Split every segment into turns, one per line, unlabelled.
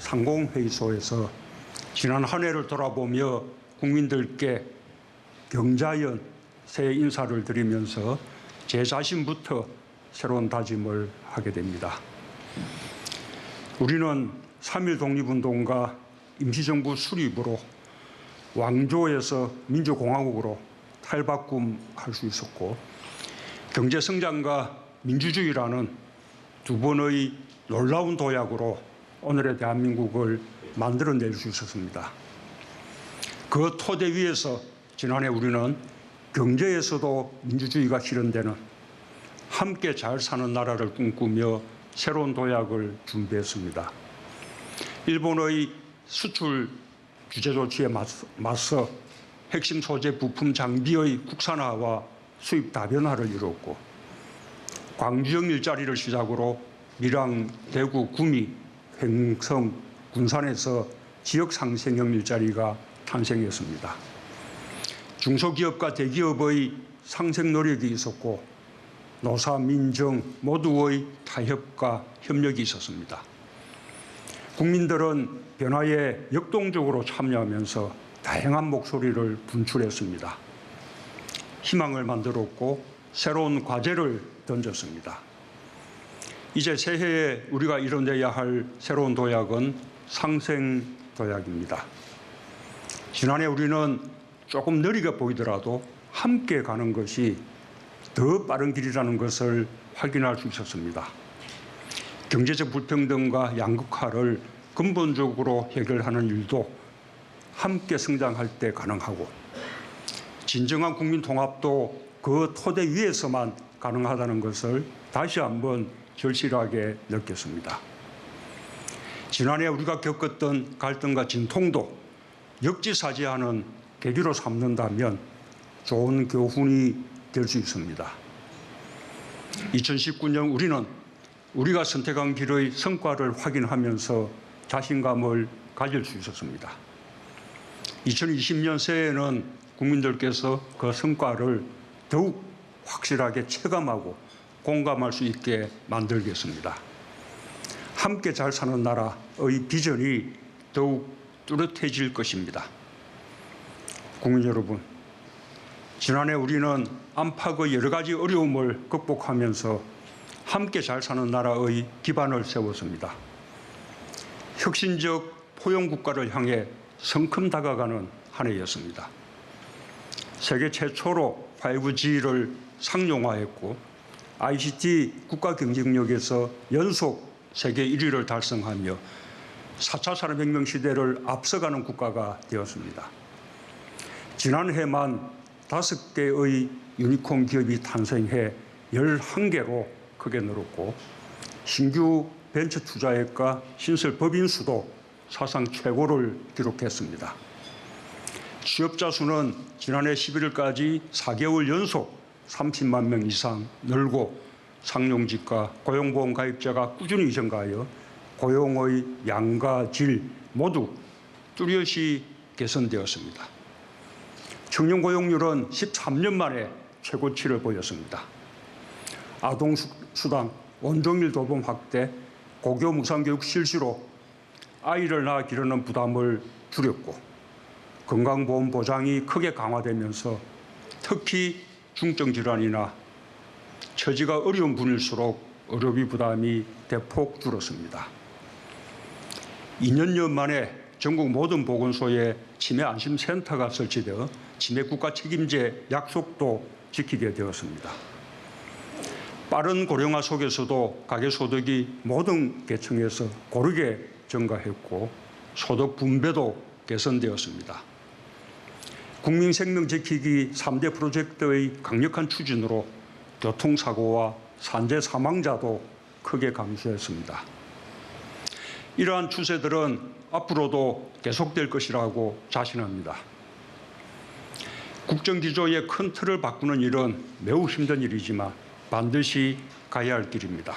상공회의소에서 지난 한 해를 돌아보며 국민들께 경자연 새해 인사를 드리면서 제 자신부터 새로운 다짐을 하게 됩니다. 우리는 3.1 독립운동과 임시정부 수립으로 왕조에서 민주공화국으로 탈바꿈할 수 있었고, 경제성장과 민주주의라는 두 번의 놀라운 도약으로 오늘의 대한민국을 만들어낼 수 있었습니다. 그 토대 위에서 지난해 우리는 경제에서도 민주주의가 실현되는 함께 잘 사는 나라를 꿈꾸며 새로운 도약을 준비했습니다. 일본의 수출 규제 조치에 맞서 핵심 소재 부품 장비의 국산화와 수입 다변화를 이뤘고, 광주형 일자리를 시작으로 밀양, 대구, 구미, 횡성, 군산에서 지역 상생형 일자리가 탄생했습니다. 중소기업과 대기업의 상생 노력이 있었고, 노사, 민정 모두의 타협과 협력이 있었습니다. 국민들은 변화에 역동적으로 참여하면서 다양한 목소리를 분출했습니다. 희망을 만들었고 새로운 과제를 던졌습니다. 이제 새해에 우리가 이뤄내야 할 새로운 도약은 상생도약입니다. 지난해 우리는 조금 느리게 보이더라도 함께 가는 것이 더 빠른 길이라는 것을 확인할 수 있었습니다. 경제적 불평등과 양극화를 근본적으로 해결하는 일도 함께 성장할 때 가능하고, 진정한 국민 통합도 그 토대 위에서만 가능하다는 것을 다시 한번 절실하게 느꼈습니다. 지난해 우리가 겪었던 갈등과 진통도 역지사지하는 계기로 삼는다면 좋은 교훈이 될 수 있습니다. 2019년 우리는 우리가 선택한 길의 성과를 확인하면서 자신감을 가질 수 있었습니다. 2020년 새해에는 국민들께서 그 성과를 더욱 확실하게 체감하고 공감할 수 있게 만들겠습니다. 함께 잘 사는 나라의 비전이 더욱 뚜렷해질 것입니다. 국민 여러분, 지난해 우리는 안팎의 여러 가지 어려움을 극복하면서 함께 잘 사는 나라의 기반을 세웠습니다. 혁신적 포용국가를 향해 성큼 다가가는 한 해였습니다. 세계 최초로 5G를 상용화했고, ICT 국가 경쟁력에서 연속 세계 1위를 달성하며 4차 산업혁명 시대를 앞서가는 국가가 되었습니다. 지난해만 5개의 유니콘 기업이 탄생해 11개로 크게 늘었고, 신규 벤처 투자액과 신설 법인 수도 사상 최고를 기록했습니다. 취업자 수는 지난해 11월까지 4개월 연속 30만 명 이상 늘고, 상용직과 고용보험 가입자가 꾸준히 증가하여 고용의 양과 질 모두 뚜렷이 개선되었습니다. 청년 고용률은 13년 만에 최고치를 보였습니다. 아동수당, 원종일 돌봄 확대, 고교 무상교육 실시로 아이를 낳아 기르는 부담을 줄였고, 건강보험 보장이 크게 강화되면서 특히 중증질환이나 처지가 어려운 분일수록 의료비 부담이 대폭 줄었습니다. 2년여 만에 전국 모든 보건소에 치매 안심센터가 설치되어 치매 국가 책임제 약속도 지키게 되었습니다. 빠른 고령화 속에서도 가계소득이 모든 계층에서 고르게 증가했고, 소득 분배도 개선되었습니다. 국민 생명 지키기 3대 프로젝트의 강력한 추진으로 교통사고와 산재 사망자도 크게 감소했습니다. 이러한 추세들은 앞으로도 계속될 것이라고 자신합니다. 국정기조의 큰 틀을 바꾸는 일은 매우 힘든 일이지만 반드시 가야 할 길입니다.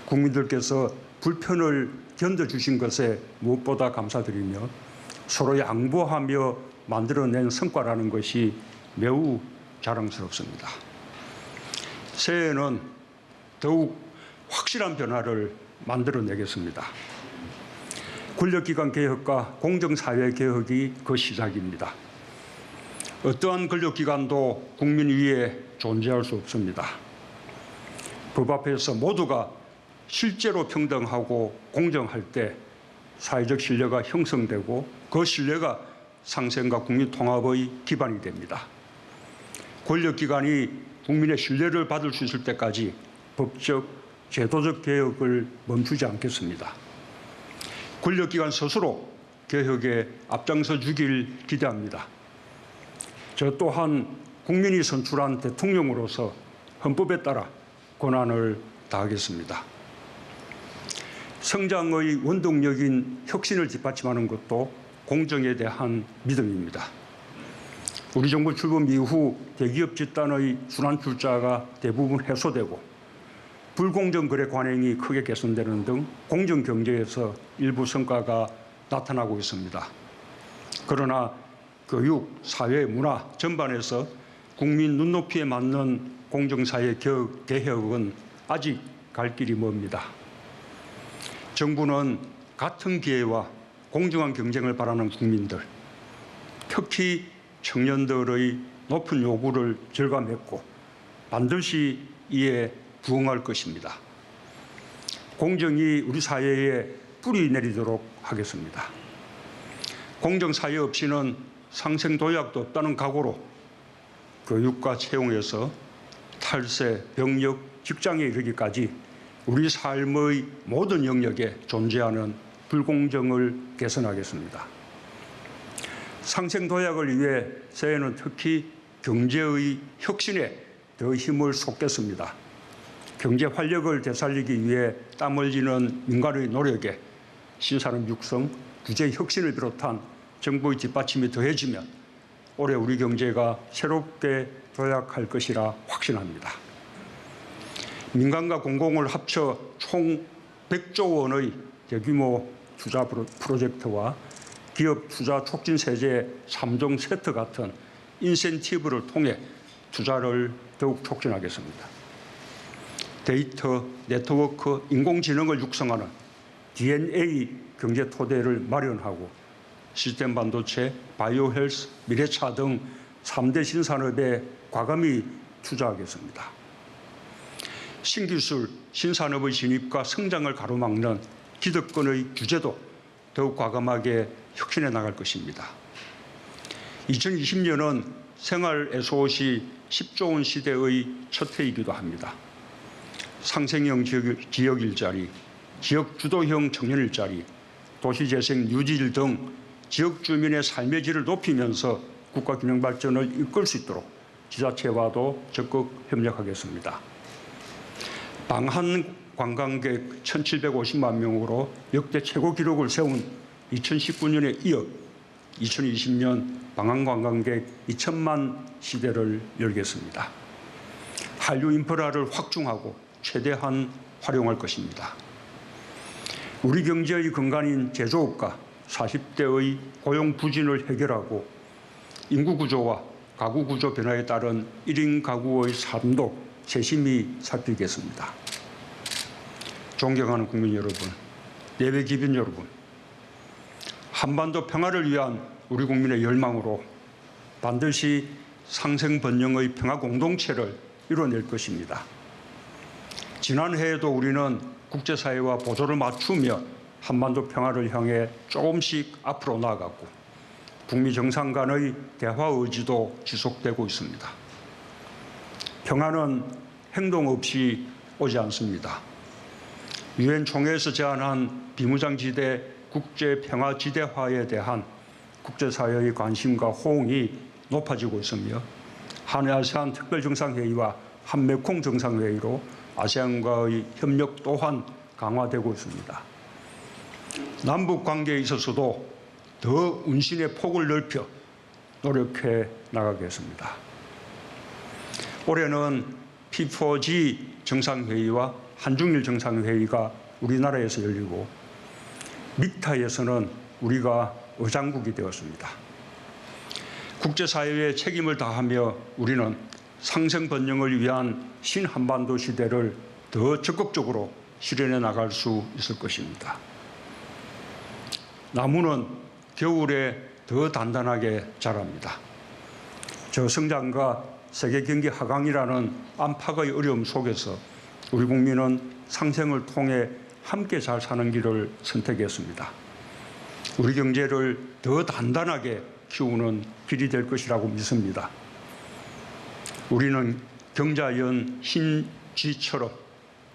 국민들께서 불편을 견뎌주신 것에 무엇보다 감사드리며 서로 양보하며 만들어낸 성과라는 것이 매우 자랑스럽습니다. 새해에는 더욱 확실한 변화를 만들어내겠습니다. 권력기관 개혁과 공정사회 개혁이 그 시작입니다. 어떠한 권력기관도 국민 위에 존재할 수 없습니다. 법 앞에서 모두가 실제로 평등하고 공정할 때 사회적 신뢰가 형성되고 그 신뢰가 상생과 국민 통합의 기반이 됩니다. 권력기관이 국민의 신뢰를 받을 수 있을 때까지 법적, 제도적 개혁을 멈추지 않겠습니다. 권력기관 스스로 개혁에 앞장서 주길 기대합니다. 저 또한 국민이 선출한 대통령으로서 헌법에 따라 권한을 다하겠습니다. 성장의 원동력인 혁신을 뒷받침하는 것도 공정에 대한 믿음입니다. 우리 정부 출범 이후 대기업 집단의 순환 출자가 대부분 해소되고 불공정 거래 관행이 크게 개선되는 등 공정 경제에서 일부 성과가 나타나고 있습니다. 그러나 교육, 사회, 문화 전반에서 국민 눈높이에 맞는 공정사회 개혁은 아직 갈 길이 멉니다. 정부는 같은 기회와 공정한 경쟁을 바라는 국민들, 특히 청년들의 높은 요구를 절감했고 반드시 이에 부응할 것입니다. 공정이 우리 사회에 뿌리 내리도록 하겠습니다. 공정사회 없이는 상생도약도 없다는 각오로 교육과 채용에서 탈세, 병력, 직장에 이르기까지 우리 삶의 모든 영역에 존재하는 불공정을 개선하겠습니다. 상생도약을 위해 새해는 특히 경제의 혁신에 더 힘을 쏟겠습니다. 경제 활력을 되살리기 위해 땀 흘리는 민간의 노력에 신산업 육성, 규제 혁신을 비롯한 정부의 뒷받침이 더해지면 올해 우리 경제가 새롭게 도약할 것이라 확신합니다. 민간과 공공을 합쳐 총 100조 원의 대규모 투자 프로젝트와 기업 투자 촉진 세제 3종 세트 같은 인센티브를 통해 투자를 더욱 촉진하겠습니다. 데이터, 네트워크, 인공지능을 육성하는 DNA 경제 토대를 마련하고 시스템 반도체, 바이오 헬스, 미래차 등 3대 신산업에 과감히 투자하겠습니다. 신기술, 신산업의 진입과 성장을 가로막는 기득권의 규제도 더욱 과감하게 혁신해 나갈 것입니다. 2020년은 생활 SOC 10조 원 시대의 첫 해이기도 합니다. 상생형 지역 일자리, 지역 주도형 청년 일자리, 도시재생 뉴딜 등 지역 주민의 삶의 질을 높이면서 국가 균형 발전을 이끌 수 있도록 지자체와도 적극 협력하겠습니다. 방한 관광객 1,750만 명으로 역대 최고 기록을 세운 2019년에 이어 2020년 방한 관광객 2천만 시대를 열겠습니다. 한류 인프라를 확충하고 최대한 활용할 것입니다. 우리 경제의 근간인 제조업과 40대의 고용 부진을 해결하고 인구 구조와 가구 구조 변화에 따른 1인 가구의 삶도 세심히 살피겠습니다. 존경하는 국민 여러분, 예외 기빈 여러분, 한반도 평화를 위한 우리 국민의 열망으로 반드시 상생번영의 평화 공동체를 이뤄낼 것입니다. 지난해에도 우리는 국제사회와 보조를 맞추며 한반도 평화를 향해 조금씩 앞으로 나아갔고 북미 정상 간의 대화 의지도 지속되고 있습니다. 평화는 행동 없이 오지 않습니다. 유엔 총회에서 제안한 비무장지대 국제평화지대화에 대한 국제사회의 관심과 호응이 높아지고 있으며 한아세안 특별정상회의와 한메콩 정상회의로 아세안과의 협력 또한 강화되고 있습니다. 남북 관계에 있어서도 더 운신의 폭을 넓혀 노력해 나가겠습니다. 올해는 P4G 정상회의와 한중일 정상회의가 우리나라에서 열리고 믹타에서는 우리가 의장국이 되었습니다. 국제사회에 책임을 다하며 우리는 상생번영을 위한 신한반도 시대를 더 적극적으로 실현해 나갈 수 있을 것입니다. 나무는 겨울에 더 단단하게 자랍니다. 저성장과 세계 경기 하강이라는 안팎의 어려움 속에서 우리 국민은 상생을 통해 함께 잘 사는 길을 선택했습니다. 우리 경제를 더 단단하게 키우는 길이 될 것이라고 믿습니다. 우리는 경자연 흰쥐처럼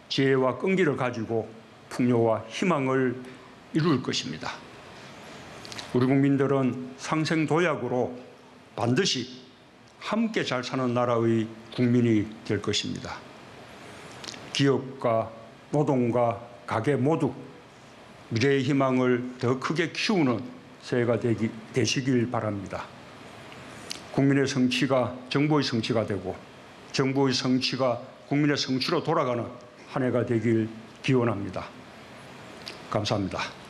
지혜와 끈기를 가지고 풍요와 희망을 이룰 것입니다. 우리 국민들은 상생도약으로 반드시 함께 잘 사는 나라의 국민이 될 것입니다. 기업과 노동과 가게 모두 미래의 희망을 더 크게 키우는 새해가 되시길 바랍니다. 국민의 성취가 정부의 성취가 되고 정부의 성취가 국민의 성취로 돌아가는 한 해가 되길 기원합니다. 감사합니다.